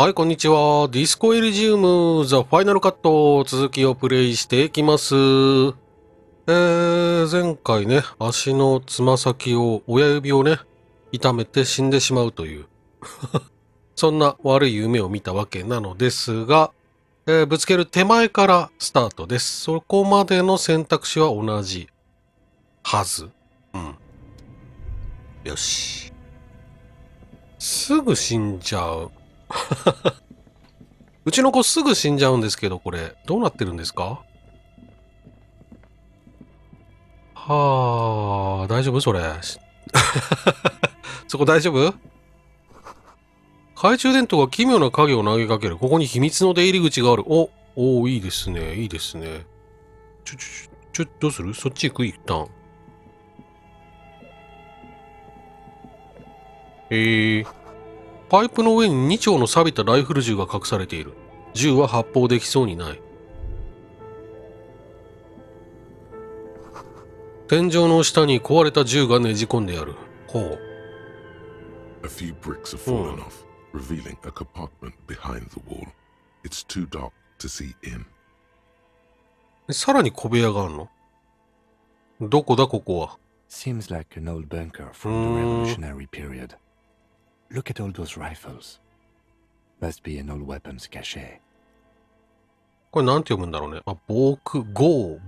はい、こんにちは。ディスコエリジウム、ザ・ファイナルカット、続きをプレイしていきます。前回ね、足のつま先を、親指をね、痛めて死んでしまうという、そんな悪い夢を見たわけなのですが、ぶつける手前からスタートです。そこまでの選択肢は同じはず。うん。よし。すぐ死んじゃう。うちの子すぐ死んじゃうんですけど、これ、どうなってるんですか？はあ、大丈夫それ。そこ大丈夫？懐中電灯が奇妙な影を投げかける。ここに秘密の出入り口がある。いいですね。いいですね。どうする？そっち行く？一旦。パイプの上に2丁の錆びたライフル銃が隠されている。銃は発砲できそうにない。天井の下に壊れた銃がねじ込んである。ほう。A few bricks have fallen off, revealing a compartment behind the wall. It's too dark to see in. さらに小部屋があるの？どこだここは。Seems like an old bunker from the revolutionary period. Look at all those rifles. Must be an old weapons cache. これなんて読むんだろうね。防空壕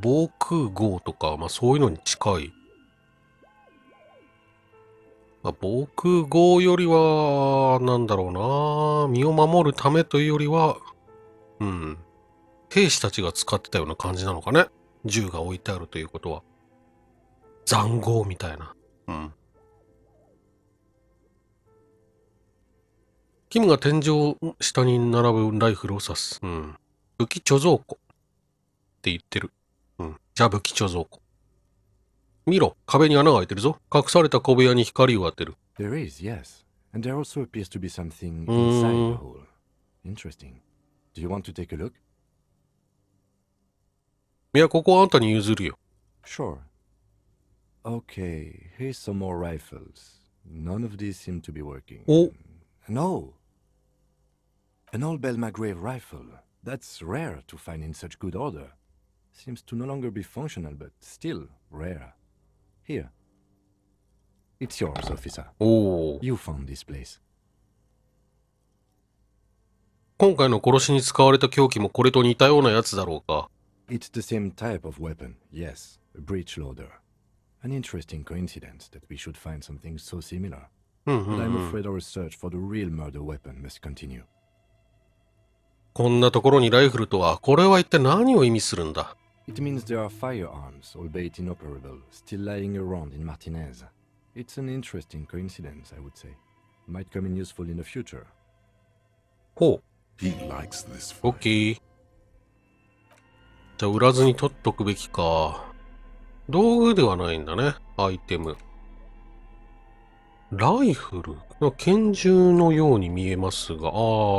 とか、そういうのに近い。防空壕よりは、なんだろうな。身を守るためというよりは、兵士たちが使ってたような感じなのかね。銃が置いてあるということは。塹壕みたいな。キムが天井下に並ぶライフルを指す。武器貯蔵庫って言ってる。じゃあ武器貯蔵庫。見ろ、壁に穴が開いてるぞ。隠された小部屋に光を当てる。There is, yes. And there also appears to be something inside the hole. Interesting. Do you want to take a look? いや、ここはあんたに譲るよ。Sure. Okay, here's some more rifles. None of these seem to be working. No! An old Belmagrave rifle. That's rare to find in such good order. Seems to no longer be functional, but still rare. Here. It's yours, officer. You found this place. 今回の殺しに使われた凶器もこれと似たようなやつだろうか。It's the same type of weapon, yes. A breech loader. An interesting coincidence that we should find something so similar. But I'm afraid our search for the real murder weapon must continue. こんなところにライフルとは、これは一体何を意味するんだ？ It means there are firearms, albeit inoperable, still lying around in Martinez. It's an interesting coincidence, I would say. Might come in useful in the future. ほう。He likes this. オッケー。じゃあ売らずに取っとくべきか。道具ではないんだね。アイテム。ライフル拳銃のように見えますが、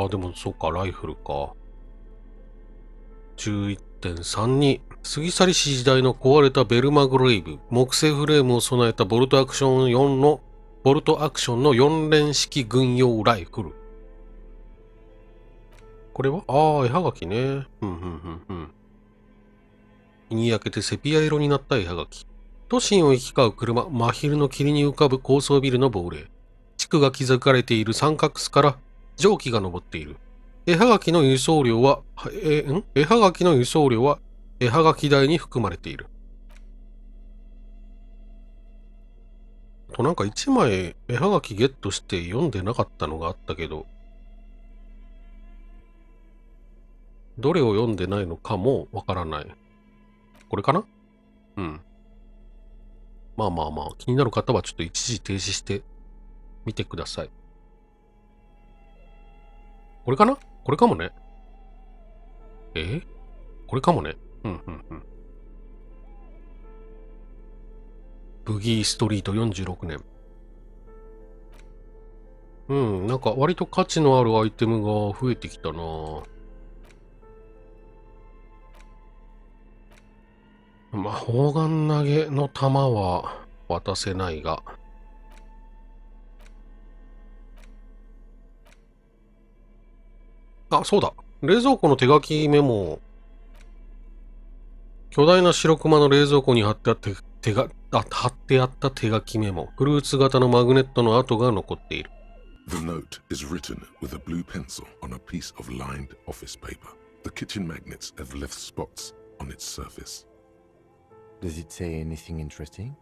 でもそうか、ライフルか。11.32。過ぎ去りし時代の壊れたベルマグレイブ。木製フレームを備えたボルトアクションの4連式軍用ライフル。これは絵はがきね。日に焼けてセピア色になった絵はがき。都心を行き交う車、真昼の霧に浮かぶ高層ビルの亡霊。地区が築かれている三角巣から蒸気が昇っている。絵はがきの輸送量は、絵はがきの輸送量は絵はがき代に含まれている。なんか一枚絵はがきゲットして読んでなかったのがあったけど、どれを読んでないのかもわからない。これかな？気になる方はちょっと一時停止してみてください。これかな？これかもね。これかもね。ブギーストリート46年。なんか割と価値のあるアイテムが増えてきたなぁ。砲丸投げの弾は渡せないが。あ、そうだ。冷蔵庫の手書きメモ。巨大な白熊の冷蔵庫に貼ってあった手書きメモ。フルーツ型のマグネットの跡が残っている。The note is written with a blue pencil on a piece of lined office paper. The kitchen magnets have left spots on its surface. Does it say anything interesting?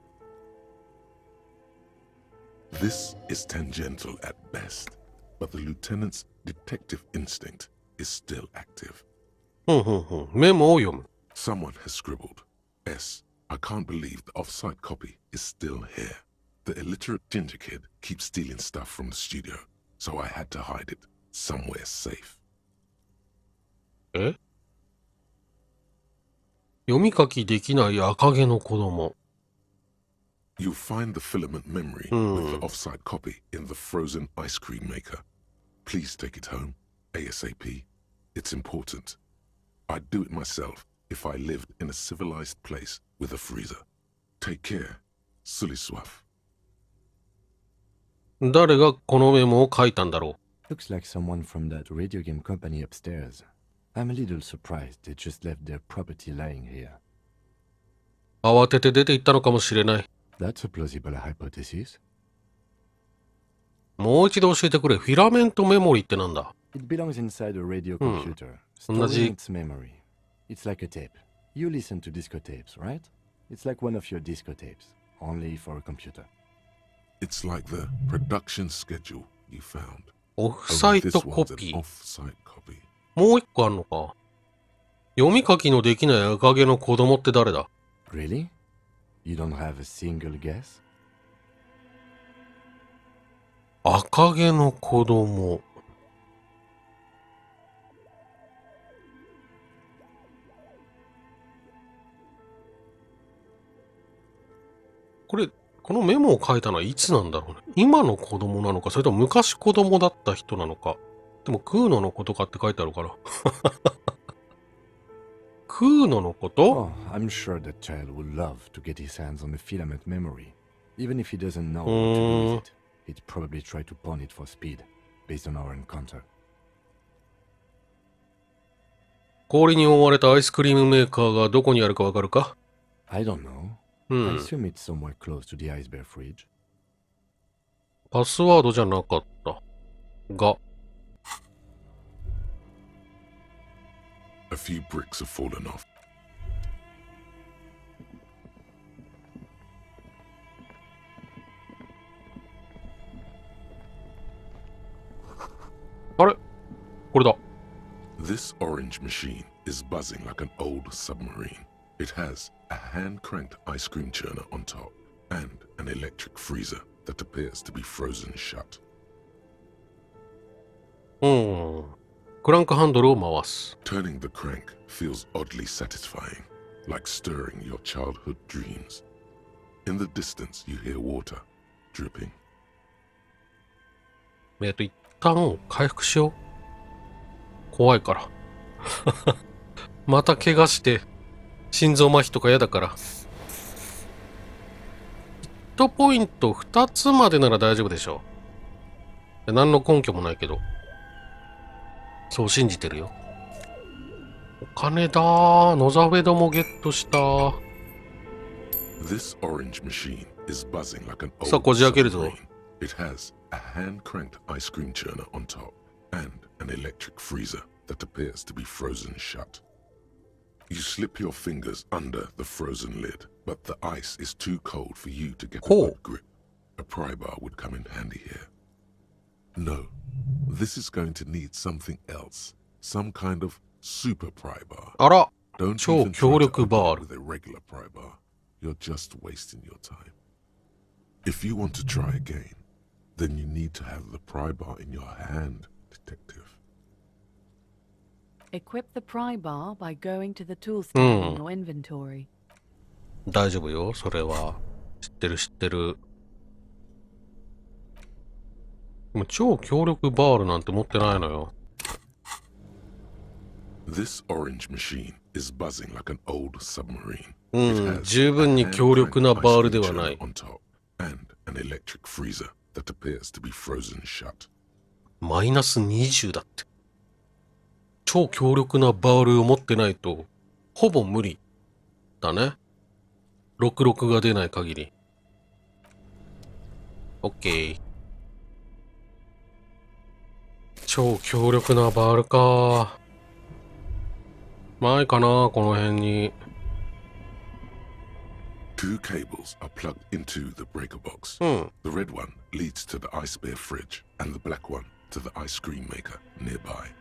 This is tangential at best, but the lieutenant's detective instinct is still active. メモを読む。Someone has scribbled, S. I can't believe the off-site copy is still here. The illiterate ginger kid keeps stealing stuff from the studio, so I had to hide it somewhere safe. え？読み書きできない赤毛の子供。You'll find the filament memory with the off-site copy in the frozen ice cream maker. Please take it home, ASAP. It's important. I'd do it myself if I lived in a civilized place with a freezer. Take care, Suliswaf. 誰がこのメモを書いたんだろ Looks like someone from that radio game company upstairs. I'm a little surprised they just left their property lying here. う。慌てて出て行ったのかもしれない。That's a plausible hypothesis. もう一度教えてくれ。フィラメントメモリーってなんだ？ It belongs inside a radio computer, 同じ。 storing its memory. It's like a tape. You listen to disco tapes, right? It's like one of your disco tapes, only for a computer. It's like the production schedule you found. オフサ Only イ this ト one's コ an ピー。 off-site copy. もう一個あんのか。読み書きのできない赤毛の子供って誰だ？ Really? You don't have a single guess? 赤毛の子供。このメモを書いたのはいつなんだろうね。今の子供なのか、それとも昔子供だった人なのか。でも、クーノのことかって書いてあるから。クーノのこと？ Oh, I'm sure that child would love to get his hands on a filament memory. Even if he doesn't know what to do with it, he'd probably try to pawn it for speed, based on our encounter. 氷に覆われたアイスクリームメーカーがどこにあるかわかるか？ I don't know. I assume it's somewhere close to the ice bear fridge. パスワードじゃなかった。が。A few bricks have fallen off. あれ？これだ。This orange machine is buzzing like an old submarine. It has a hand-cranked ice cream churner on top and an electric freezer that appears to be frozen shut. クランクハンドルを回す。 Turning the crank feels oddly satisfying, like stirring your childhood dreams. In the distance, you hear water dripping. 一旦回復しよう。怖いから。また怪我して心臓麻痺とか嫌だから。ヒットポイント2つまでなら大丈夫でしょう。何の根拠もないけど。そう信じてるよ。お金だー。野ザウェドもゲットした。 This orange machine is buzzing like an さあ、 old こじ開けるぞ。 submarine. It has a hand-cranked ice cream churner on top and an electric freezer that appears to be frozen shut. You slip your fingers under the frozen lid, but the ice is too cold for you to get a Cool. good grip. A pry bar would come in handy here. No, this is going to need something else. Some kind of super pry bar. あら、 Don't 超 even 強 try to 力 open バー it ル。 with a regular pry bar. You're just wasting your time. If you want to try again, then you need to have the pry bar in your hand, detective. Equip the pry bar by going to the tools tab in your inventory. 大丈夫よ、それは。知ってる知ってる。でも超強力バールなんて持ってないのよ。This orange machine is buzzing like an old submarine. 十分に強力なバールではない。 On top and an electric freezer that appears to be frozen shut. マイナス20だって。超強力なバールを持ってないと、ほぼ無理だね。66が出ない限り。オッケー。超強力なバールか。ないかな、この辺に。Two cables are plugged into the breaker box. うん。The red one leads to the ice bear fridge, and the black one to the ice cream maker nearby.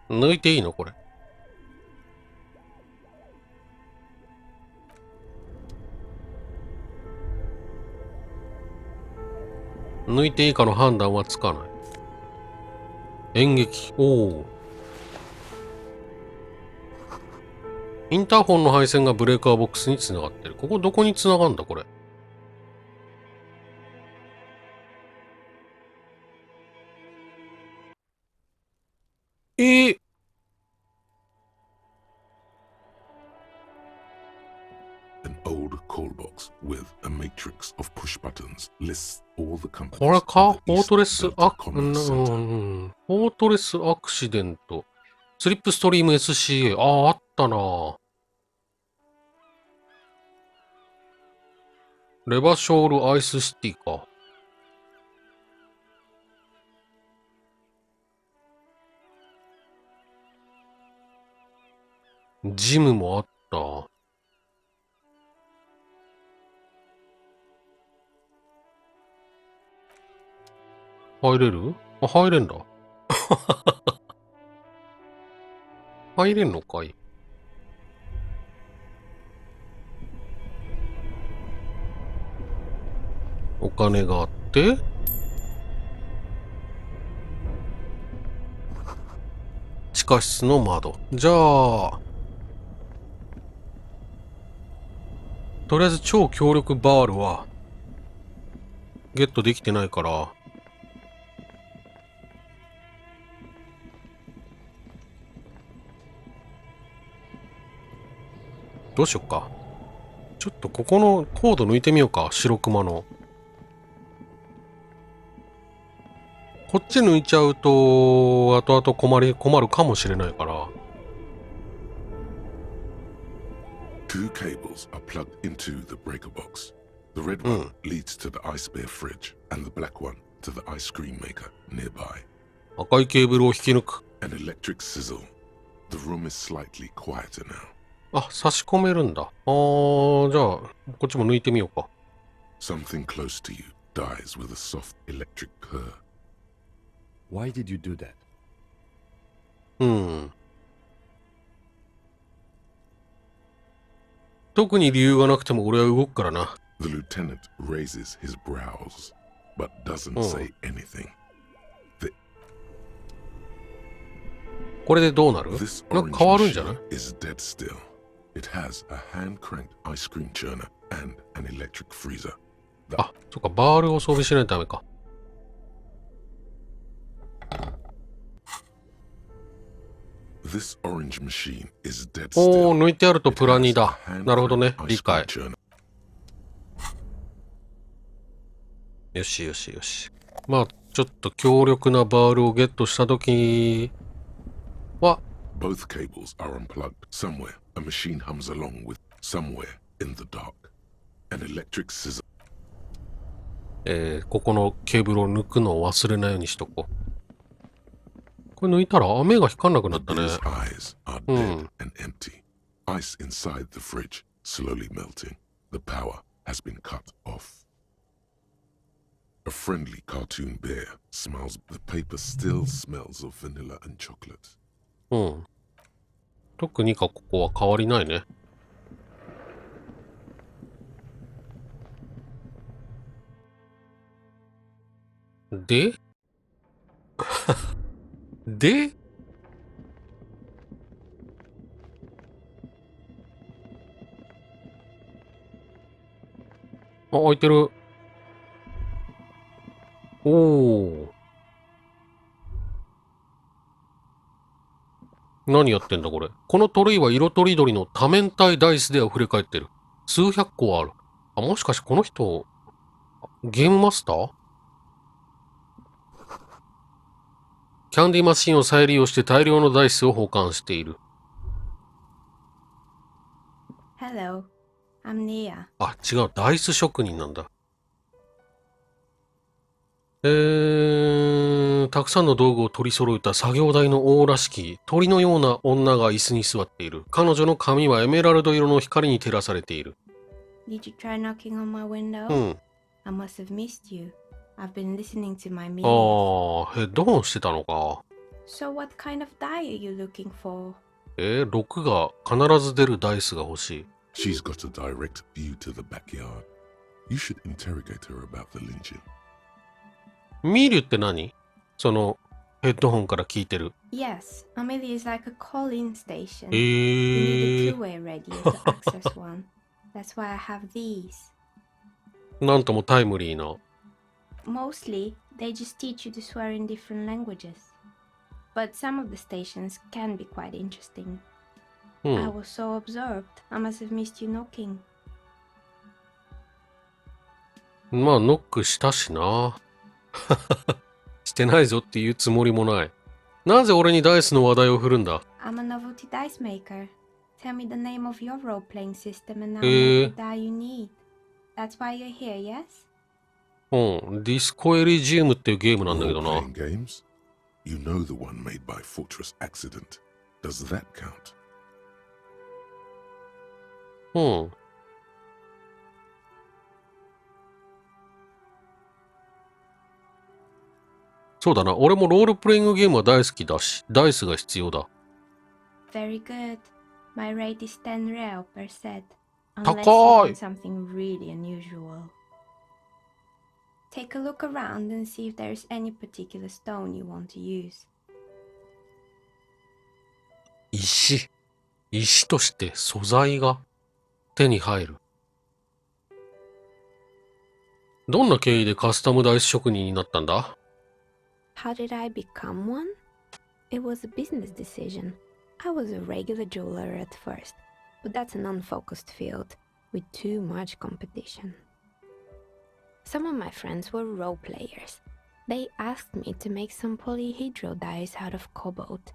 抜いていいのこれ。抜いていいかの判断はつかない。演劇。おお。インターホンの配線がブレーカーボックスにつながってる。ここどこにつながんだこれ。An old call box with a matrix of push buttons lists all the companies. これか in フォ the ートレ East ス Delta アク、Commerce Center. フォートレスアクシデント。スリップストリーム SCA。あったな。レバショールアイスシティか。ジムもあった。入れる？あ、入れんだ。入れんのかい？お金があって、地下室の窓。じゃあ、とりあえず超強力バールは、ゲットできてないから、どうしよっか。ちょっとここのコード抜いてみようか。白クマの。こっち抜いちゃうと、後々困るかもしれないから。Two cables are plugged into the breaker box. The red one leads to the ice bear fridge, and the black one to the ice cream maker nearby. 赤いケーブルを引き抜く。An electric sizzle. The room is slightly quieter now. あ、差し込めるんだ。じゃあ、こっちも抜いてみようか。Something close to you dies with a soft electric purr. Why did you do that? 特に理由がなくても俺は動くからな。The lieutenant raises his brows, but doesn't say anything. これでどうなる？ This なんか orange 変わるんじゃない？ machine is dead still. It has a hand-cranked ice cream churner and an electric freezer. あ、そっか、バールを装備しないとダメか。This orange machine is dead お still. ー、抜いてあると It プラ2 has a だ。なるほどね。 hand-cranked 理 ice cream 解。 churner. よしよしよし。まあ、ちょっと強力なバールをゲットしたときは、Both cables are unplugged. Somewhere, a machine hums along with somewhere in the dark. An electric scissor. ここのケーブルを抜くのを忘れないようにしとこう。これ抜いたら雨が光んなくな The ったね。 bear's eyes are dead and empty. Ice inside the fridge slowly melting. The power has been cut off. A friendly cartoon bear smiles. The paper still smells of vanilla and chocolate. 特にここは変わりないね。でであ、開いてる。おお。何やってんだこれ。このトレイは色とりどりの多面体ダイスで溢れ返ってる。数百個ある。あ、もしかしてこの人、ゲームマスター？キャンディマシンを再利用して大量のダイスを保管している。Hello, I'm Nia. あ、違う。ダイス職人なんだ。たくさんの道具を取り揃えた作業台の王らしき鳥のような女が椅子に座っている。彼女の髪はエメラルド色の光に照らされている。Did you try knocking on my window? うん。I must have missed you. I've been listening to my music. ああ、ヘッドホンしてたのか。So what kind of die are you looking for? 6が必ず出るダイスが欲しい。She's got a direct view to the backyard. You should interrogate her about the lynching. ミリュって何？そのヘッドホンから聞いてる。Yes, Amelia is like a call-in station. You need a two-way radio to access one. That's why I have these. なんともタイムリーな。Mostly, they just teach you to swear in different languages. But some of the stations can be quite interesting. I was so absorbed, I must have missed you knocking. まあノックしたしな。してないぞっていうつもりもない。なぜ俺にダイスの話題を振るんだ？ I'm a novelty dice maker. Tell me the name of your role-playing system and I'll make the die you need. That's why you're here, yes? ディスコエリジウムっていうゲームなんだけどな。 Role-playing games? You know the one made by Fortress Accident. Does that count? そうだな。俺もロールプレイングゲームは大好きだし、ダイスが必要だ。Very good. My rate is 10 real per set. Unless you 高い want something really unusual. Take a look around and see if there's any particular stone you want to use. 石。石として素材が手に入る。どんな経緯でカスタムダイス職人になったんだ？ How did I become one? It was a business decision. I was a regular jeweler at first, but that's an unfocused field with too much competition. Some of my friends were role players. They asked me to make some polyhedral dice out of cobalt.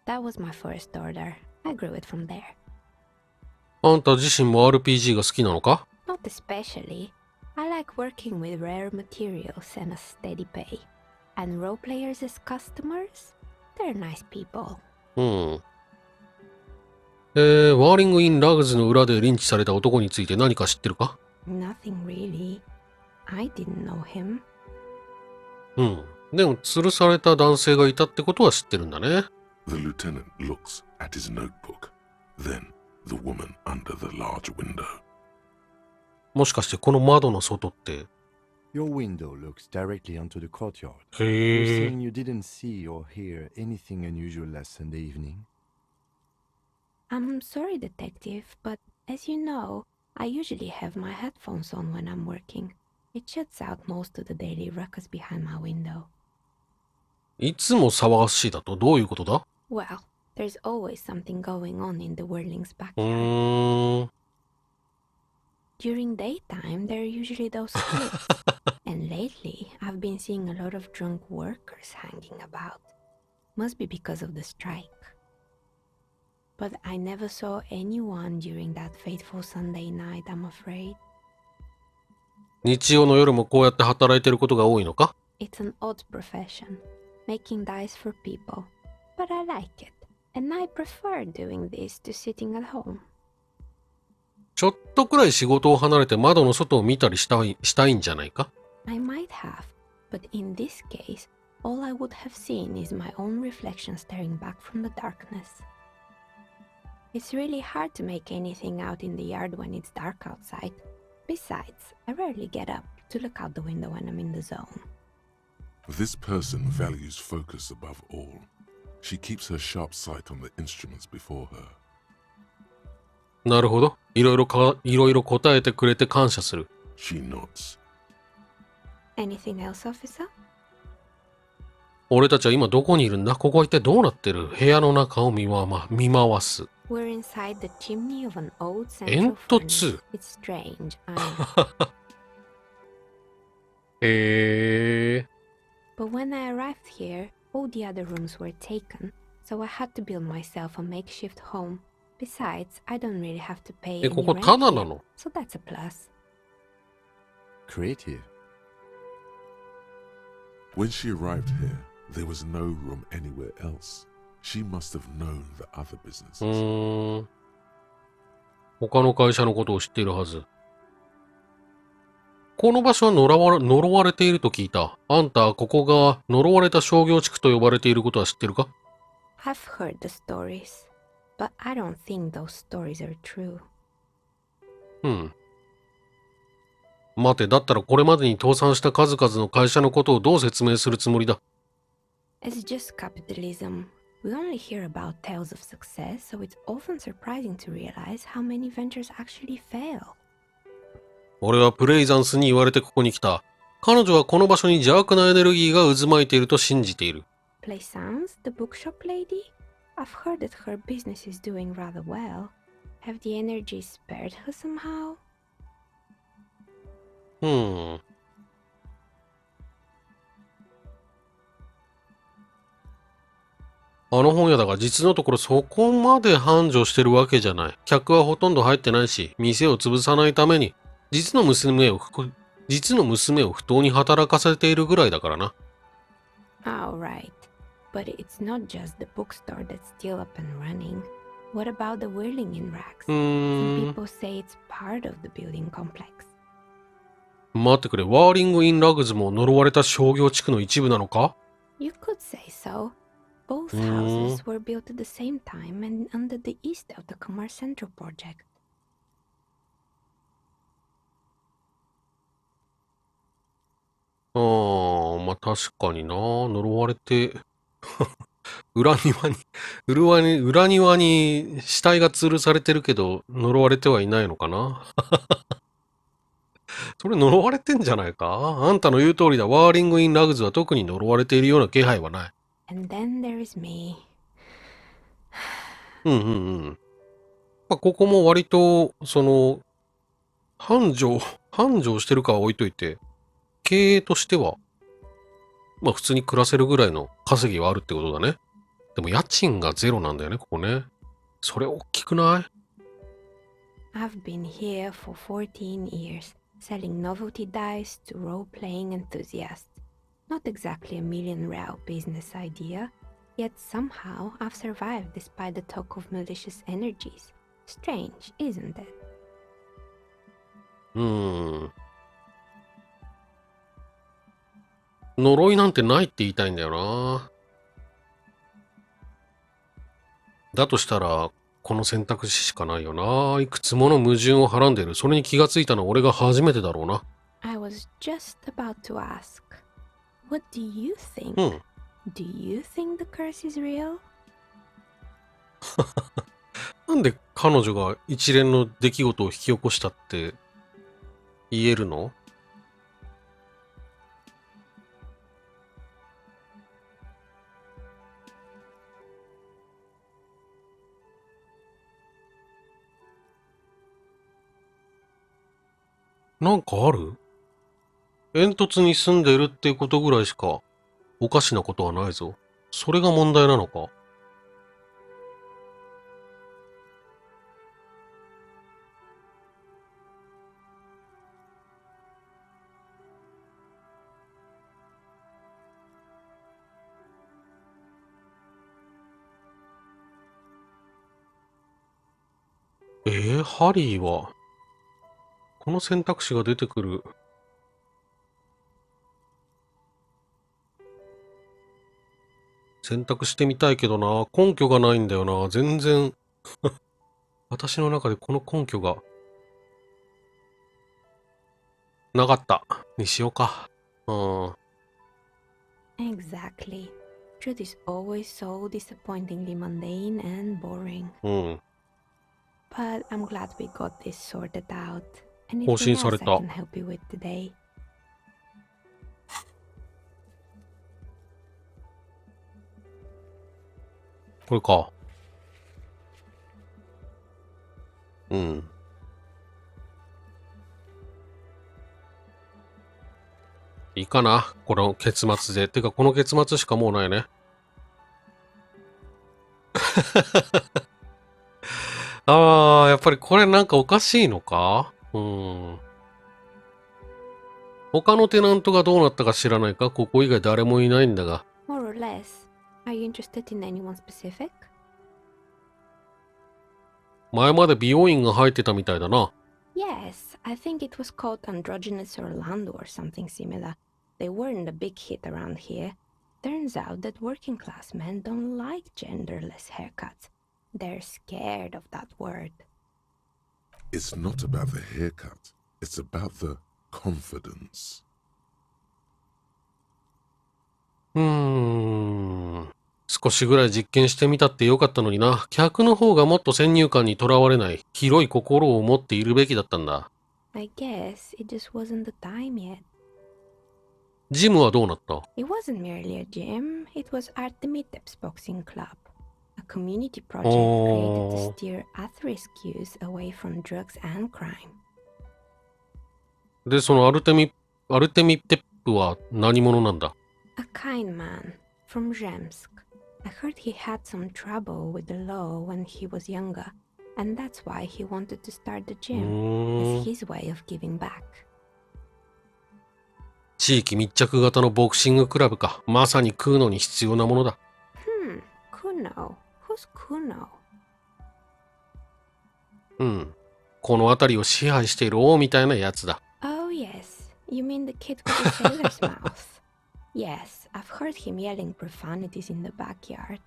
That was my first order. I grew it from there. あんた自身も RPG が好きなのか？ Not especially. I like working with rare materials and a steady pay. And role players as customers? They're nice people. ワーリング・イン・ラグズの裏でリンチされた男について何か知ってるか？ Nothing really. I didn't know him. でも吊るされた男性がいたってことは知ってるんだね。The lieutenant looks at his notebook. Then, the woman under the large window. もしかしてこの窓の外って。 Your window looks directly onto the courtyard. へ You're え。 saying you didn't see or hear anything unusual last Sunday evening? I'm sorry, detective, but as you know, I usually have my headphones on when I'm working. It shuts out most of the daily ruckus behind my window. いつも騒がしいだとどういうことだ？ Well, there's always something going on in the Whirling's backyard. During daytime, there are usually those kids. And lately, I've been seeing a lot of drunk workers hanging about. Must be because of the strike. But I never saw anyone during that fateful Sunday night, I'm afraid. 日曜の夜もこうやって働いてることが多いのか？ It's an odd profession, making dice for people. But I like it, and I prefer doing this to sitting at home. ちょっとくらい仕事を離れて窓の外を見たりしたいんじゃないか？ I might have, but in this case, all I would have seen is my own reflection staring back from the darkness. It's really hard to make anything out in the yard when it's dark outside. Besides, I rarely get up to look out the window when I'm in the zone. This person values focus above all. She keeps her sharp sight on the instruments before her. なるほど。いろいろ答えてくれて感謝する。She nods. Anything else, officer? 俺たちは今どこにいるんだ？ここは一体どうなってる？部屋の中を見回す。We're inside the chimney of an old central 煙 furnace. 突。 It's strange, I know. へえ。 But when I arrived here, old the other rooms were taken, so I had to build myself a makeshift home. Besides, I don't really have to pay any ここ rent タダ here, なの？ so that's a plus. Creative. When she arrived here, there was no room anywhere else. She must have known the other businesses. 他の会社のことを知っているはず。この場所は呪われていると聞いた。あんた、ここが呪われた商業地区と呼ばれていることは知ってるか？ I've heard the stories, but I don't think those stories are true. 待て、だったらこれまでに倒産した数々の会社のことをどう説明するつもりだ？ It's just capitalism. We only hear about tales of success, so it's often surprising to realize how many ventures actually fail. 俺はプレイザンスに言われてここに来た。彼女はこの場所に邪悪なエネルギーが渦巻いていると信じている。Plaisance, the bookshop lady? I've heard that her business is doing rather well. Have the energy spared her somehow? あの本屋だが実のところそこまで繁盛してるわけじゃない。客はほとんど入ってないし、店を潰さないために実の娘を不当に働かせているぐらいだからな。Oh, right. But it's not just the bookstore that's still up and running. What about the whirling in racks? Some people say it's part of the building complex. 待ってくれ、ワーリング・イン・ラグズも呪われた商業地区の一部なのか？ You could say so. Both houses were built at the same time and under the East of the Commerce Central project. まあ確かにな。呪われて、裏庭に死体が吊るされてるけど、呪われてはいないのかな。それ呪われてんじゃないか？あんたの言う通りだ。ワーリング・イン・ラグズは特に呪われているような気配はない。And then there is me. まあ、ここも割と、繁盛してるかは置いといて、経営としては、まあ普通に暮らせるぐらいの稼ぎはあるってことだね。でも家賃がゼロなんだよね、ここね。それ大きくない？ I've been here for 14 years, selling novelty dice to role-playing enthusiasts. Not exactly a million-real business idea, yet somehow I've survived despite the talk of malicious energies. Strange, isn't it? 呪いなんてないって言いたいんだよな。だとしたら、この選択肢しかないよな。いくつもの矛盾をはらんでいる。それに気がついたのは俺が初めてだろうな。I was just about to ask, what do you think? Do you think the curse is real? なんで彼女が一連の出来事を引き起こしたって言えるの？なんかある？煙突に住んでるっていうことぐらいしかおかしなことはないぞ。それが問題なのか？ハリーはこの選択肢が出てくる。選択してみたいけどな。根拠がないんだよな。全然。私の中でこの根拠がなかった。にしようか。Exactly. Truth is always so disappointingly mundane and boring. But I'm glad we got this sorted out. Anything else I can help you with today? これか。いいかな。この結末で。てか、この結末しかもうないね。ああ、やっぱりこれなんかおかしいのか？他のテナントがどうなったか知らないか？ここ以外誰もいないんだが。More or less. Are you interested in anyone specific? 前まで美容院が入ってたみたいだな。Yes, I think it was called Androgynous Orlando or something similar. They weren't a big hit around here. Turns out that working class men don't like genderless haircuts. They're scared of that word. It's not about the haircut. It's about the confidence. 少しぐらい実験してみたってよかったのにな。客の方がもっと先入観にとらわれない広い心を持っているべきだったんだ。I guess it just wasn't the time yet. ジムはどうなった？ It wasn't merely a gym, it was Artemiteps Boxing Club, a community project created to steer at-risk youth away from drugs and crime. で、そのアルテミテップは何者なんだ？ A kind man from Zemsk. I heard he had some trouble with the law when he was younger, and that's why he wanted to start the gym as his way of giving back. 地域密着型のボクシングクラブか。まさに食うのに必要なものだ。Kuno. Who's Kuno? この辺りを支配している王みたいなやつだ。Oh yes, you mean the kid with the sailor's mouth? Yes, I've heard him yelling profanities in the backyard.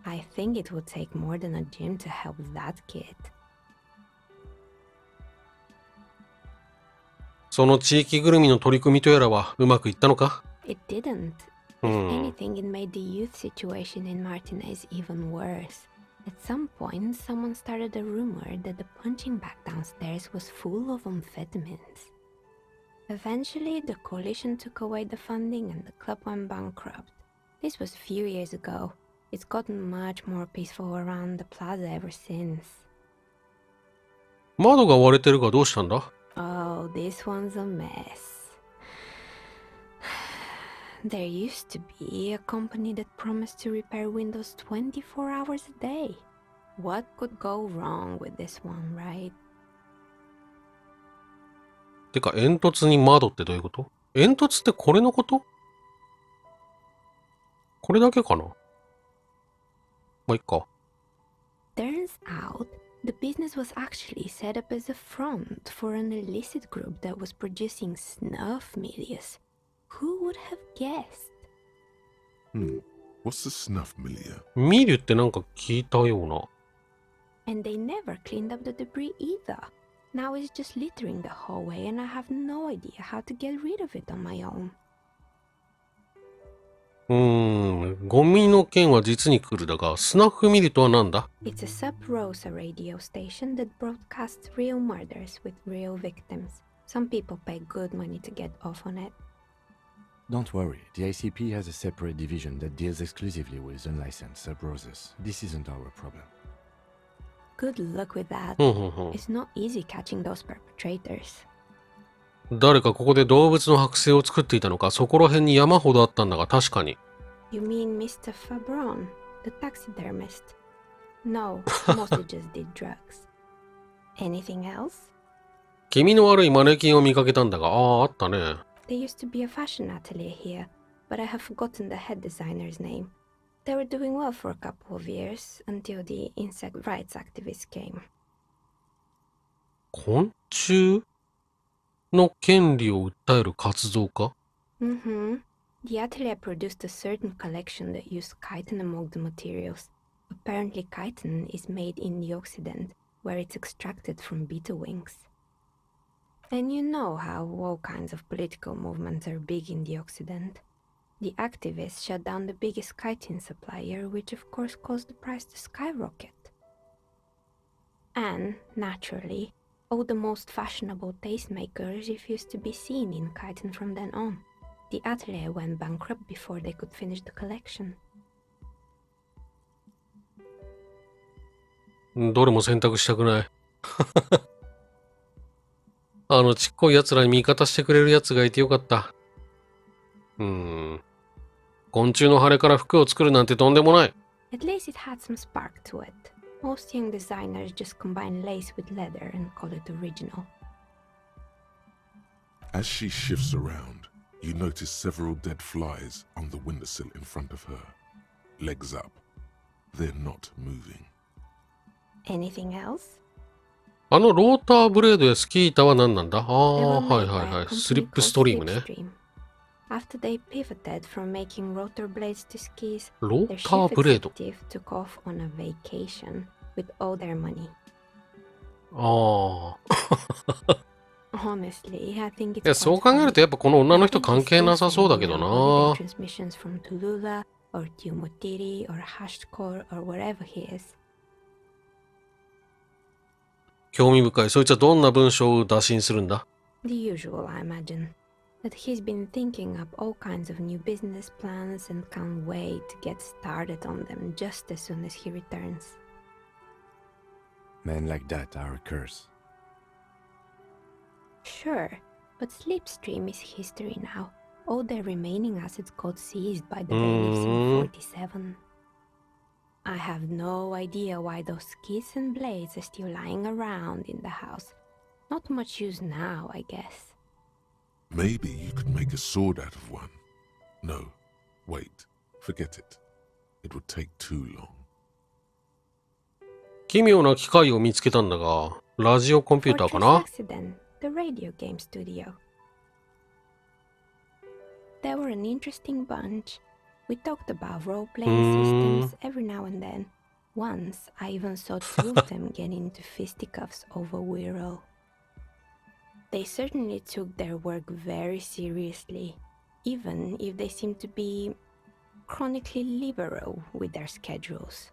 I think it would take more than a gym to help that kid. その地域ぐるみの取り組みとやらはうまくいったのか？ It didn't. If anything, it made the youth situation in Martinez even worse. At some point, someone started a rumor that the punching bag downstairs was full of amphetamines. Eventually, the coalition took away the funding and the club went bankrupt. This was a few years ago. It's gotten much more peaceful around the plaza ever since. 窓が割れてるがどうしたんだ？ Oh, this one's a mess. There used to be a company that promised to repair windows 24 hours a day. What could go wrong with this one, right? てか、煙突に窓ってどういうこと？煙突ってこれのこと？これだけかな？まあ、いっか。Turns out, the business was actually set up as a front for an illicit group that was producing snuff milias. Who would have guessed? What's the snuff milieu? ミリュってなんか聞いたような。And they never cleaned up the debris either. Now it's just littering the hallway and I have no idea how to get rid of it on my own. ゴミの件は実にクールだが、スナッフミリとは何だ？ It's a sub-Rosa radio station that broadcasts real murders with real victims. Some people pay good money to get off on it. Don't worry, the ICP has a separate division that deals exclusively with unlicensed sub-roses. This isn't our problem. Good luck with that. It's not easy catching those perpetrators. 誰かここで動物の剥製を作っていたのか？そこら辺に山ほどあったんだが確かに。You mean Mr. Fabron, the taxidermist? No, mostly just did drugs. Anything else? 気味の悪いマネキンを見かけたんだが、あったね。There used to be a fashion atelier here, but I have forgotten the head designer's name. They were doing well for a couple of years until the insect rights activists came. 昆虫の権利を訴える活動家？ The atelier produced a certain collection that used chitin among the materials. Apparently chitin is made in the Occident, where it's extracted from beetle wings. And you know how all kinds of political movements are big in the Occident. The activists shut down the biggest chitin supplier, which of course caused the price to skyrocket. And, naturally, all the most fashionable tastemakers refused to be seen in chitin from then on. The atelier went bankrupt before they could finish the collection. どれも選択したくない。ちっこい奴らに味方してくれる奴がいてよかった。昆虫の羽から服を作るなんてとんでもない。At least it had some spark to it. Most young designers just combine lace with leather and call it original. As she shifts around, you notice several dead flies on the windowsill in front of her. Legs up. They're not moving. Anything else? あのローターブレードやスキー板は何なんだ？あ They あ、 were はい made はい by は a い。 company スリップ called ストリームね。 Slipstream. After they pivoted from making rotor blades to skis, ロ their ーター chief ブレード。 executive took off on a vacation with all their money. ああ。 Honestly, I think it's いや、 quite そう考える funny. とやっぱこの女の I 人 think 関 he's 係 still なさそうだけ sending ど out holiday な。 transmissions from Tulula or Tiumotiri or Hashkor or wherever he is. 興味深い。そいつはどんな文章を打診するんだ？ The usual, I imagine. That he's been thinking up all kinds of new business plans and can't wait to get started on them just as soon as he returns. Men like that are a curse. Sure, but Slipstream is history now. All their remaining assets got seized by the bailiffs in 47. I have no idea why those skis and blades are still lying around in the house. Not much use now, I guess. Maybe you could make a sword out of one. No, wait, forget it. It would take too long. 奇妙な機械を見つけたんだが、ラジオコンピューターか Fortress な？ Accident, the radio game studio. They were an interesting bunch. We talked about role-playing systems every now and then. Once, I even saw two of them get into fisticuffs over Wirral. They certainly took their work very seriously, even if they seemed to be chronically liberal with their schedules.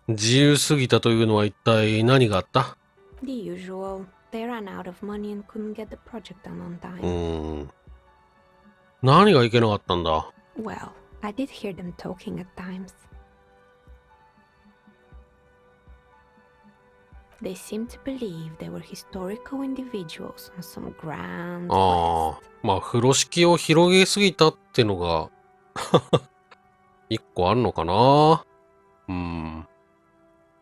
自由すぎたというのは一体何があった？ The usual. They ran out of money and couldn't get the project done on time. 何がいけなかったんだ？ Well, I did hear them talking at times. They seemed to believe they were historical individuals on some grand あ quest. あ、まあ風呂敷を広げすぎたってのが一個あるのかな。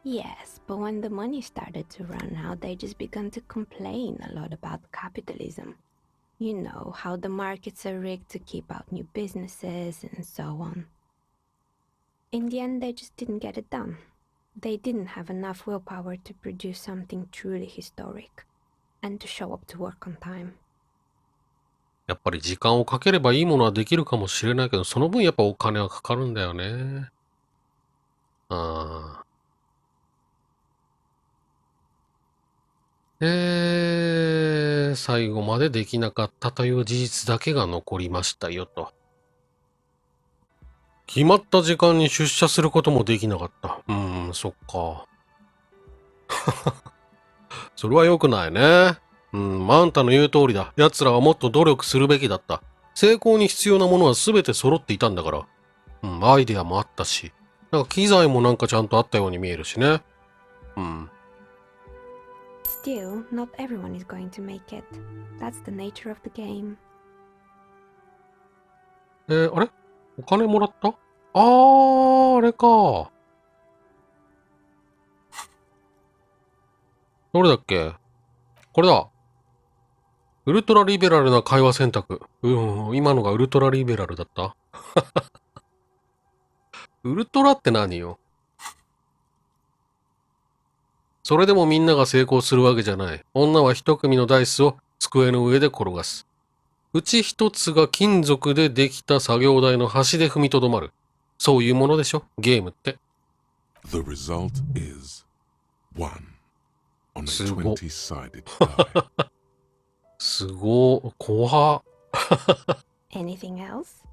Yes, but when the money started to run out, they just began to complain a lot about capitalism. You know, how the markets are rigged to keep out new businesses and so on. In the end, they just didn't get it done. They didn't have enough willpower to produce something truly historic, and to show up to work on time. やっぱり時間をかければいいものはできるかもしれないけど、その分やっぱお金はかかるんだよね。ああ。最後までできなかったという事実だけが残りましたよと。決まった時間に出社することもできなかった。そっか。それは良くないね。あんたの言う通りだ。奴らはもっと努力するべきだった。成功に必要なものは全て揃っていたんだから。アイデアもあったし。なんか機材もなんかちゃんとあったように見えるしね。Still, not everyone is going to make it. That's the nature of the game. あれ？お金もらった？あれか。どれだっけ？これだ。ウルトラリベラルな会話選択。今のがウルトラリベラルだった？ウルトラって何よ？それでもみんなが成功するわけじゃない。女は一組のダイスを机の上で転がす。うち一つが金属でできた作業台の端で踏みとどまる。そういうものでしょ、ゲームって。The result is 1 on a すご。 20-sided die. すご。怖。Anything else?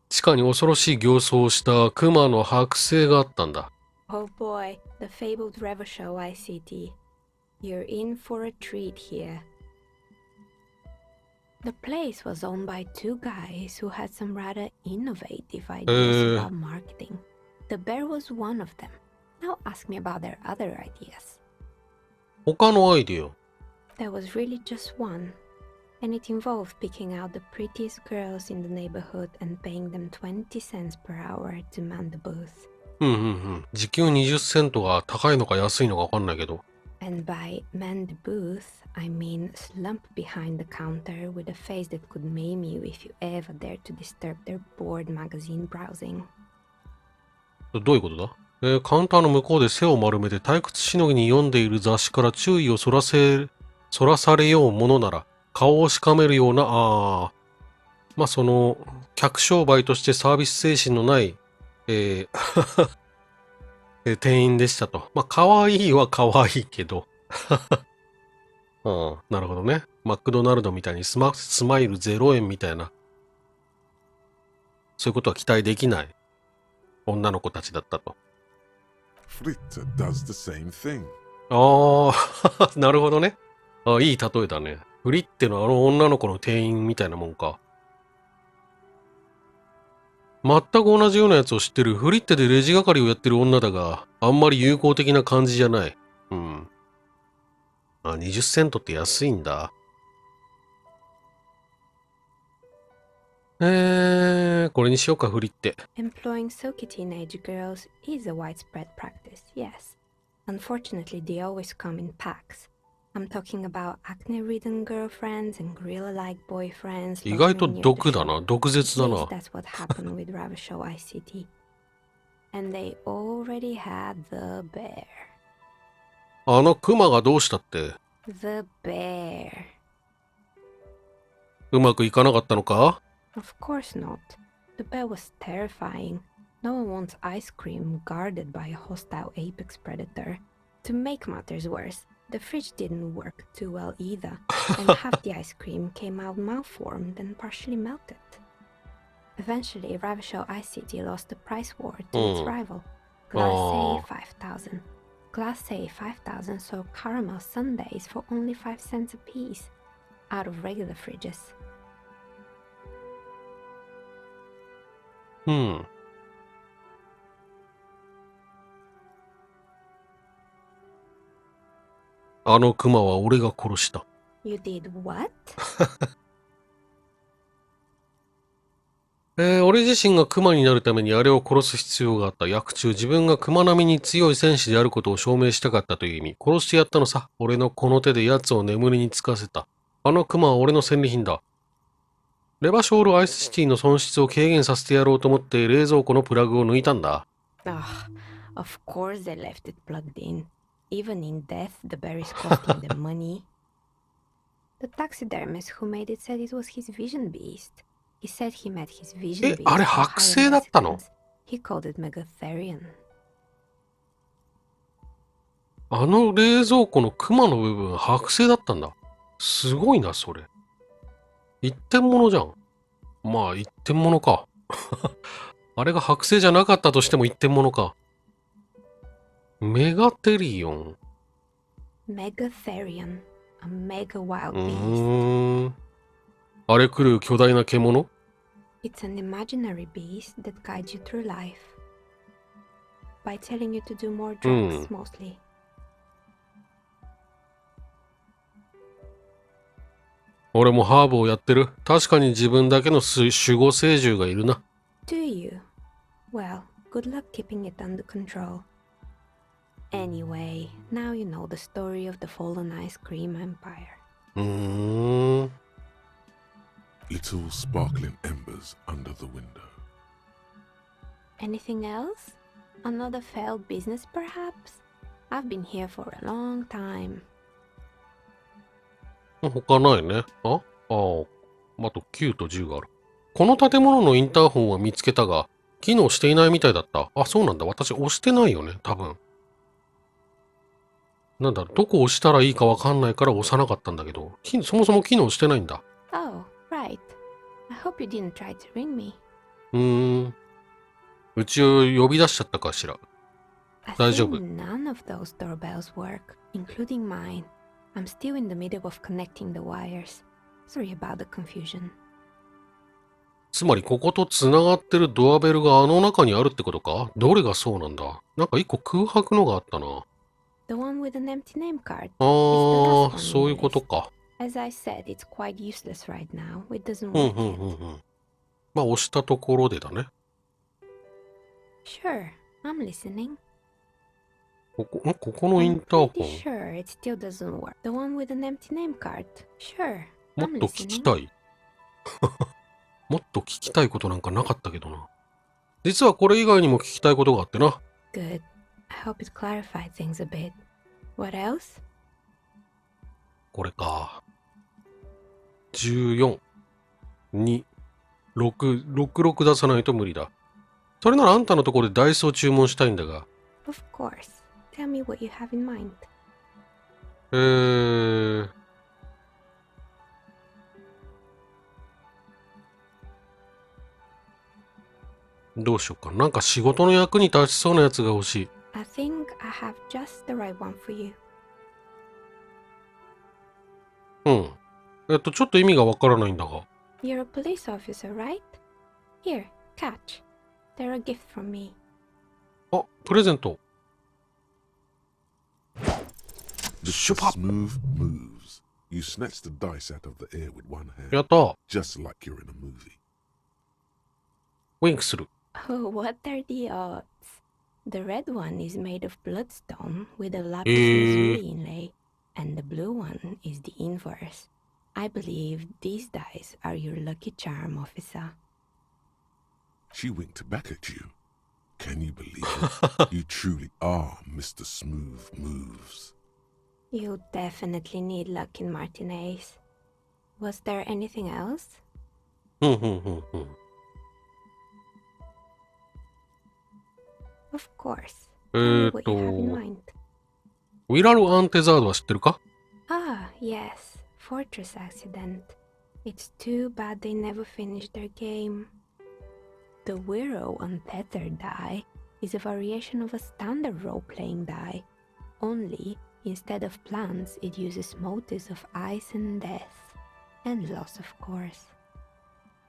地下に恐ろしい形相をした熊の剥製があったんだ。Oh boy, the fabled Revo Show ICT. You're in for a treat here. The place was owned by two guys who had some rather innovative ideas about marketing. The bear was one of them. Now ask me about their other ideas. 他のアイディア。 There was really just one, and it involved picking out the prettiest girls in the neighborhood and paying them 20 cents per hour to man the booth. うんうんうん。時給20セントが高いのか安いのかわかんないけど。And by man the booth, I mean slump behind the counter with a face that could maim you if you ever dared to disturb their bored magazine browsing. どういうことだ？カウンターの向こうで背を丸めて退屈しのぎに読んでいる雑誌から注意をそらされようものなら、顔をしかめるような、まあその、客商売としてサービス精神のない、店員でしたと。まあ可愛いは可愛いけど。うん、なるほどね。マクドナルドみたいにスマイル0円みたいな、そういうことは期待できない女の子たちだったと。Fritta does the same thing. ああ、なるほどね。いい例えだね。フリってのはあの女の子の店員みたいなもんか。全く同じようなやつを知ってるフリッテでレジ係をやってる女だが、あんまり友好的な感じじゃない。うん。20セントって安いんだ。これにしようか、フリッテ。Employing silky teenage girls is a widespread practice, yes. Unfortunately, they always come in packs. I'm talking about acne-ridden girlfriends and gorilla-like boyfriends. 意外と毒だな。毒舌だな。Yes, that's what happened with Ravishou ICT. And they already had the bear. あのクマがどうしたって？ The bear. うまくいかなかったのか？ Of course not. The bear was terrifying. No one wants ice cream guarded by a hostile apex predator. To make matters worse, the fridge didn't work too well either, and half the ice cream came out malformed and partially melted. Eventually, Ravishou ICT lost the price war to its rival, Glacé 5000. Glacé 5000 sold caramel sundaes for only 5 cents apiece, out of regular fridges. うん。あのクマは俺が殺した。You did what? 俺自身がクマになるためにあれを殺す必要があった。役中、自分がクマ並みに強い戦士であることを証明したかったという意味。殺してやったのさ。俺のこの手で奴を眠りにつかせた。あのクマは俺の戦利品だ。レバショールアイスシティの損失を軽減させてやろうと思って冷蔵庫のプラグを抜いたんだ。Ah, of course they left it plugged in. Even in death, the berries costing them money. The taxidermist who made it said it was his vision beast. He said he met his vision beast. あれ剥製だったの？ He called it Megatherion. あの冷蔵庫のクマの部分剥製だったんだ。すごいな、それ。一点物じゃん。まあ、一点物か。あれが剥製じゃなかったとしても一点物か。メガテリオン。Megatherion, a mega wild beast. あれ来る巨大な獣？ It's an imaginary beast that guides you through life. By telling you to do more drugs, mostly. 俺もハーブをやってる。確かに自分だけの守護聖獣がいるな。Do you? Well, good luck keeping it under control. Anyway, now you know the story of the fallen ice cream empire. Little sparkling embers under the window. Anything else? Another failed business, perhaps? I've been here for a long time. 他ないね。あと9と10がある。この建物のインターホンは見つけたが、機能していないみたいだった。あ、そうなんだ。私押してないよね、多分。なんだ、どこ押したらいいかわかんないから押さなかったんだけど、そもそも機能してないんだ。Oh, right. I hope you didn't try to ring me. うちを呼び出しちゃったかしら。大丈夫。 None of those doorbells work, including mine. I'm still in the middle of connecting the wires. Sorry about the confusion. つまりここと繋がってるドアベルがあの中にあるってことか？どれがそうなんだ？なんか一個空白のがあったな。The one with an empty name card. そういうことか。As I said, it's quite useless right now. It doesn't work yet. まあ押したところでだね。Sure, I'm listening. ここのイン I'm ターホ pretty ン。 sure it still doesn't work. The one with an empty name card. Sure. もっ I'm と聞き listening. たい。もっと聞きたいことなんかなかったけどな。実はこれ以外にも聞きたいことがあってな。Good. I hope it clarified things a bit. What else? これか。14、2、6出さないと無理だ。それならあんたのところでダイスを注文したいんだが。Of course. Tell me what you have in mind. どうしようか。なんか仕事の役に立ちそうなやつが欲しい。I think I have just the right one for you. うん。ちょっと意味がわからないんだが。You're a police officer, right? Here, catch. They're a gift from me. あ、プレゼント。 The Shoop up. smooth moves. You snatch the dice out of the air with one や hand, ったー。 just like you're in a movie. ウィンクする。 Oh, what are the odds? The red one is made of bloodstone with a lapis Eh. lazuli inlay, and the blue one is the inverse. I believe these dice are your lucky charm, officer. She winked back at you. Can you believe it? You truly are Mr. Smooth Moves. You definitely need luck in Martinez. Was there anything else? うんうんうんうん。Of course. Tell me what you have in と、 mind. ウィラル・アンテザードは知ってるか？ Ah, yes. Fortress accident. It's too bad they never finished their game. The Wiro Untethered die is a variation of a standard role-playing die. Only, instead of plants, it uses motifs of ice and death. And loss, of course.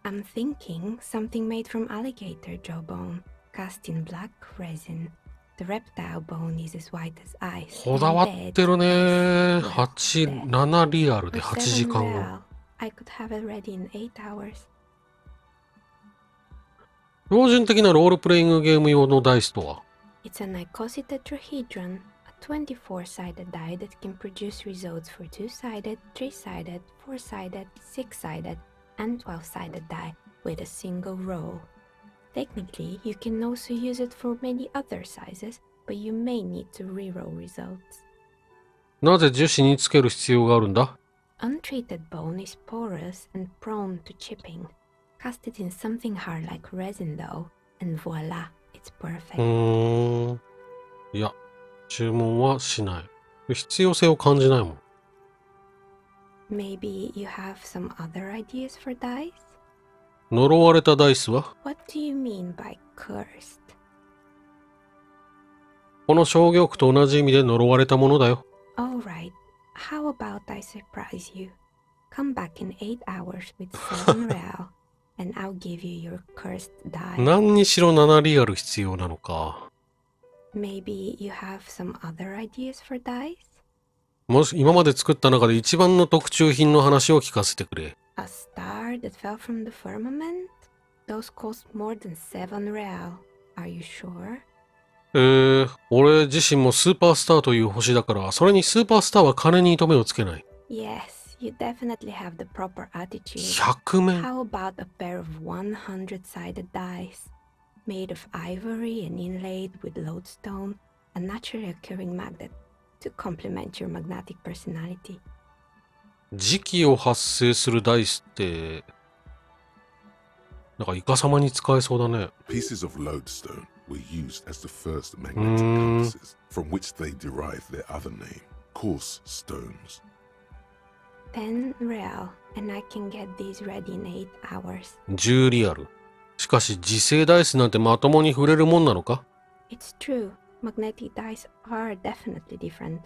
I'm thinking something made from alligator jawbone, cast in black resin. The reptile bone is as white as ice. こだわってるねー。 and dead 8、 death. 7リアルで For 8時 7間後。 real, I could have it ready in 8 hours. 標準的なロールプレイングゲーム用のダイスとは？ It's an Nicosi tetrahedron, a 24-sided die that can produce results for 2-sided, 3-sided, 4-sided, 6-sided, and 12-sided die with a single roll. Technically, you can also use it for many other sizes, but you may need to reroll results. なぜ樹脂につける必要があるんだ？ Untreated bone is porous and prone to chipping. Cast it in something hard like resin though, and voila, it's perfect. いや、注文はしない。必要性を感じないもん。 Maybe you have some other ideas for dice? 呪われたダイスは？ What do you mean by cursed? この商業区と同じ意味で呪われたものだよ。 Alright, how about I surprise you? Come back in 8 hours with 7 real, and I'll give you your cursed die. 何にしろ7リアル必要なのか。 Maybe you have some other ideas for dice? もし今まで作った中で一番の特注品の話を聞かせてくれ。 A star that fell from the firmament? Those cost more than 7 real. Are you sure? 俺自身もスーパースターという星だから、それにスーパースターは金に糸目をつけない。 Yes, you definitely have the proper attitude. 100面。 How about a pair of 100-sided dice? Made of ivory and inlaid with lodestone, a naturally occurring magnet to complement your magnetic personality. 磁気を発生するダイスって、なんかイカサマに使えそうだね。 Pieces of lodestone were used as the first magnetic compasses, from which they derived their other name, coarse stones. 10 real, and I can get these ready in 8 hours. 10リアル。しかし、磁性ダイスなんてまともに触れるもんなのか？ It's true, magnetic dice are definitely different.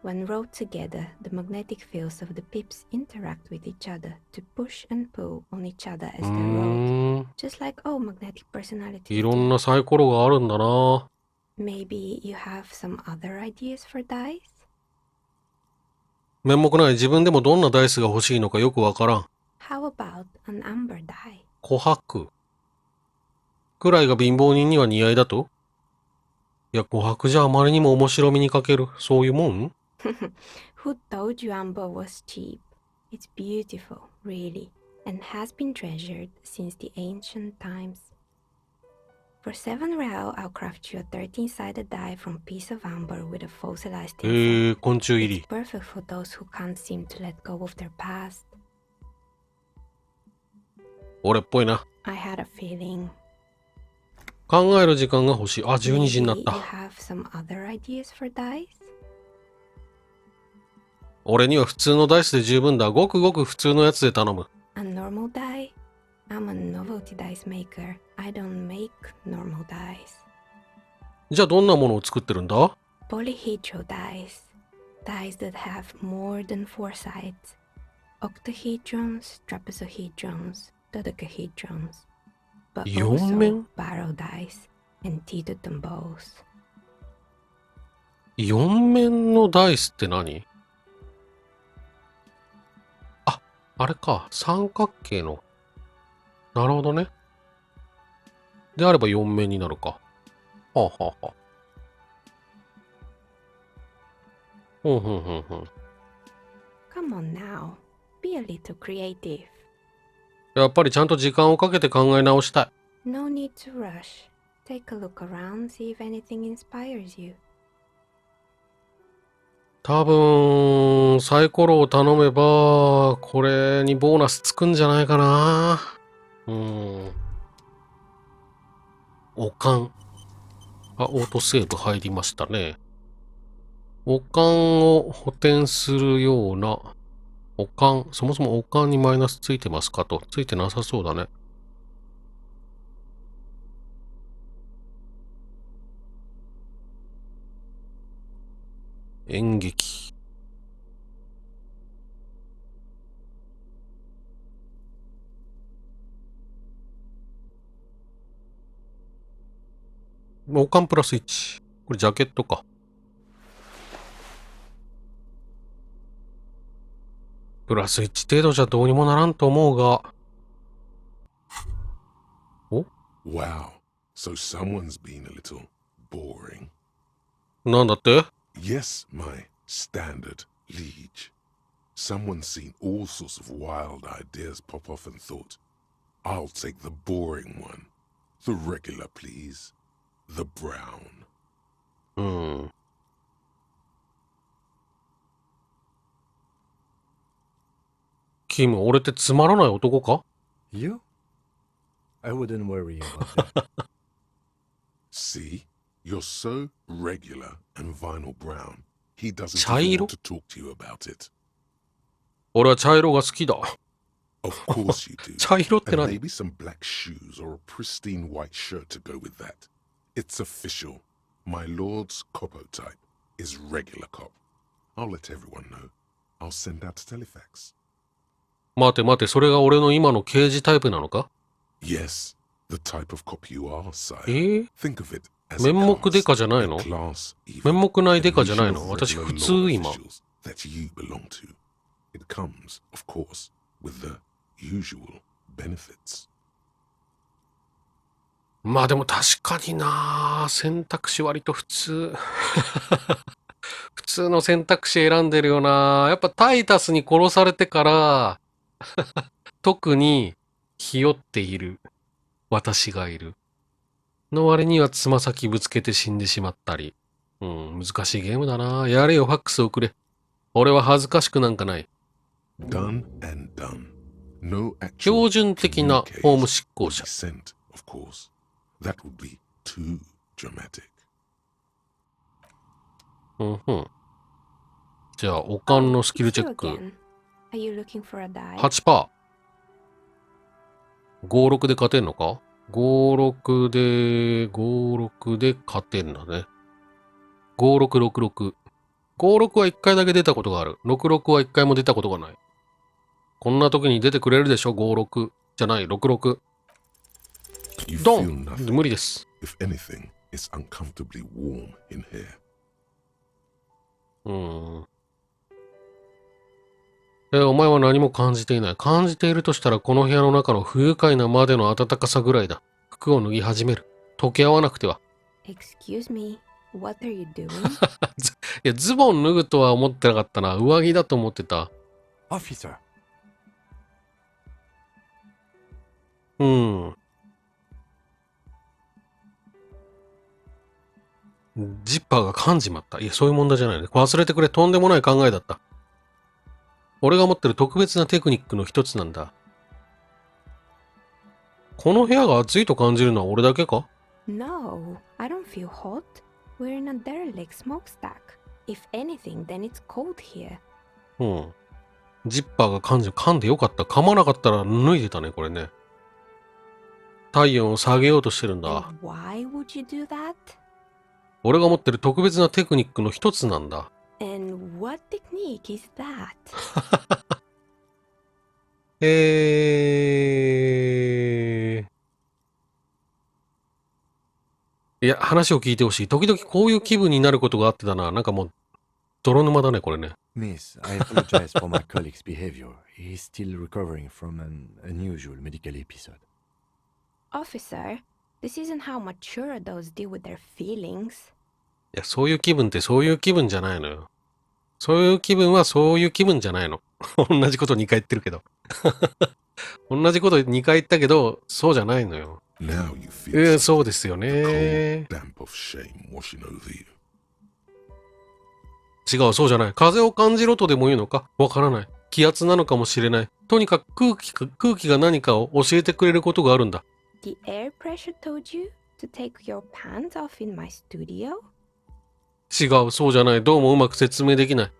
When rolled together, the magnetic fields of the pips interact with each other to push and pull on each other as they're rolled, just like all magnetic personalities いろん do. なサイコロがあるんだな。 Maybe you have some other ideas for dice? 面目ない。自分でもどんなダイスが欲しいのかよくわからん。 How about an amber die? 琥珀くらいが貧乏人には似合いだと？いや、琥珀じゃあまりにも面白みに欠ける。そういうもん？ Who told you amber was cheap? It's beautiful, really, and has been treasured since the ancient times. For 7 real, I'll craft you a 13-sided die from piece of amber with a fossilized tinsel. 昆虫入 It's り。 perfect for those who can't seem to let go of their past. 俺っぽいな。 I had a feeling. 考える時間が欲しい。あ、12時になっ Maybe た。 you have some other ideas for dice? 俺には普通のダイスで十分だ。ごくごく普通のやつで頼む。A normal die? I'm a novelty dice maker. I don't make normal dice. じゃあどんなものを作ってるんだ？ Polyhedral dice. Dice that have more than 4 sides. Octahedrons, trapezohedrons, dodecahedrons. But 4面 also barrel dice and teetered bows. 4面のダイスって何？あ、あれか。三角形の。なるほどね。であれば4面になるか。はあはあはあ。ほんほんほんほん。 Come on now. Be a little creative. やっぱりちゃんと時間をかけて考え直したい。No need to rush. Take a look around, see if anything inspires you. 多分、サイコロを頼めば、これにボーナスつくんじゃないかな。おかん。あ、オートセーブ入りましたね。おかんを補填するような、おかん、そもそもおかんにマイナスついてますかと。ついてなさそうだね。演劇。おかんプラス1。これジャケットか。プラス1程度じゃどうにもならんと思うが。お？ Wow, so someone's been a little boring. なんだって？ Yes, my standard liege. Someone's seen all sorts of wild ideas pop off and thought, I'll take the boring one. The regular, please. The brown. キム、俺ってつまらない男か？ You? I wouldn't worry about that. See? You're so regular and vinyl brown. He doesn't even 茶色？ want to talk to you about it. 俺は茶色が好きだ。 Of course you do. 茶色って And 何？ maybe some black shoes or a pristine white shirt to go with that. It's official. My lord's Coppo type is regular cop. I'll let everyone know. I'll send out a telefax. 待て待て、それが俺の今の刑事タイプなのか？ Yes, the type of cop you are, sire. 面 Think of it as a 目デ class, カじゃない a の？ class even, 面目ないデカじゃ a ない legion の？ of 私 regular 普通 law 今。 officials that you belong to. It comes, of course, with the usual benefits. まあでも確かにな、選択肢割と普通。普通の選択肢選んでるよな。やっぱタイタスに殺されてから、特にひよっている私がいる。の割にはつま先ぶつけて死んでしまったり。難しいゲームだな。やれよ、ファックスをくれ。俺は恥ずかしくなんかない。Done and done. No actual 標準的な法務執行 would 者 be。sent, of course. That would be too dramatic. じゃあ、おかんのスキルチェ You ック。 again. Are you looking for a die? 8%。56で勝てんのか？ 56 で勝てんだね。5666。56は1回だけ出たことがある。66は1回も出たことがない。こんな時に出てくれるでしょ？ 56 じゃない、66。You ド feel ン！ nothing. 無理です。 If anything, it's uncomfortably warm in here. お前は何も感じていない。感じているとしたらこの部屋の中の不愉快なまでの暖かさぐらいだ。服を脱ぎ始める。溶け合わなくては。Excuse me. What are you doing? いや、ズボン脱ぐとは思ってなかったな。上着だと思ってた。Officer, うん。ジッパーが噛んじまった。いや、そういう問題じゃないね。忘れてくれ。とんでもない考えだった。俺が持ってる特別なテクニックの一つなんだ。この部屋が暑いと感じるのは俺だけか？ No, I don't feel hot. We're in a derelict smokestack. If anything, then it's cold here. うん。ジッパーが噛んでよかった。噛まなかったら脱いでたね、これね。体温を下げようとしてるんだ。And why would you do that? 俺が持ってる特別なテクニックの一つなんだ。And what technique is that? いや、話を聞いてほしい。時々こういう気分になることがあってだな。なんかもう、泥沼だね、これね。Miss, I apologize for my colleague's behavior. He is still recovering from an unusual medical episode. Officer, this isn't how mature adults deal with their feelings. いや、そういう気分ってそういう気分じゃないのよ。そういう気分はそういう気分じゃないの。同じこと2回言ってるけど。同じこと2回言ったけど、そうじゃないのよ。Now you feel そうですよ the ね。 cold damp of shame washing over you. 違う、そうじゃない。風を感じろとでも言うのかわからない。気圧なのかもしれない。とにかく空気が何かを教えてくれることがあるんだ。The air pressure told you to take your pants off in my studio? 違う、そうじゃない。どうもうまく説明できない。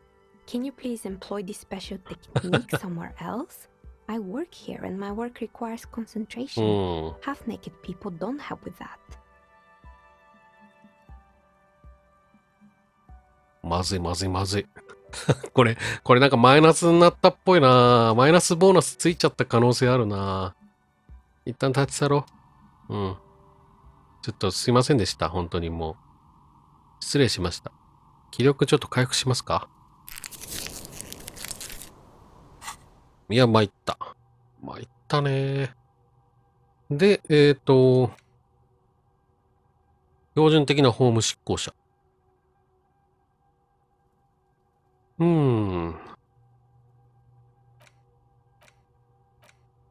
Can you please employ this special technique somewhere else? I work here and my work requires う concentration. ん。 Half naked people don't help with that. まずいまずいまずい。これなんかマイナスになったっぽいな。マイナスボーナスついちゃった可能性あるな。一旦立ち去ろう。うん。ちょっとすいませんでした。本当にもう。失礼しました。気力ちょっと回復しますか？いや、参った。参ったね。で、標準的な法務執行者。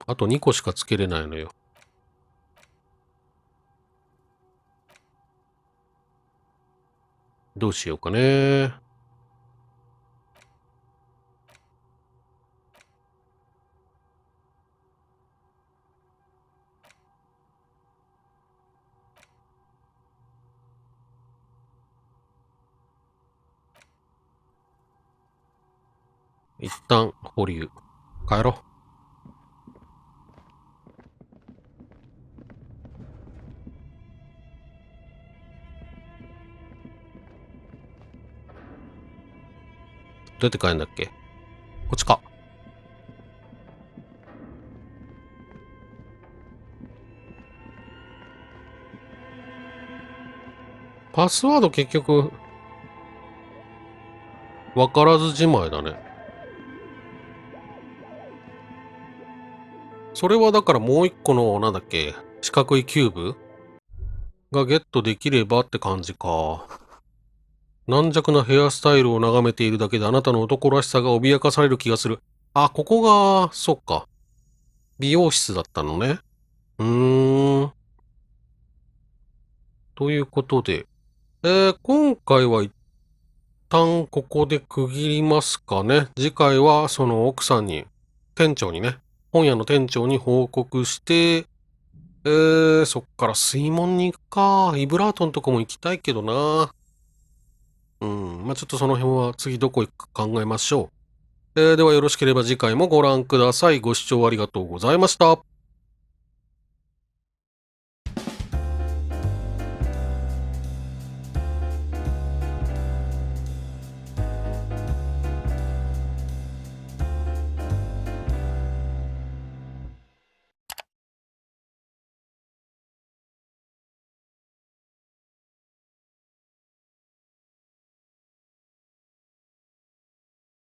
あと2個しかつけれないのよ。どうしようかね。一旦保留。帰ろう。どうやって帰るんだっけ？こっちか。パスワード結局、わからずじまいだね。それはだからもう一個の、なんだっけ、四角いキューブがゲットできればって感じか。軟弱なヘアスタイルを眺めているだけであなたの男らしさが脅かされる気がする。あ、ここが、そっか。美容室だったのね。ということで、今回は一旦ここで区切りますかね。次回はその奥さんに、店長にね、本屋の店長に報告して、そっから水門に行くか。イブラートンとかも行きたいけどな。まあちょっとその辺は次どこ行くか考えましょう。ではよろしければ次回もご覧ください。ご視聴ありがとうございました。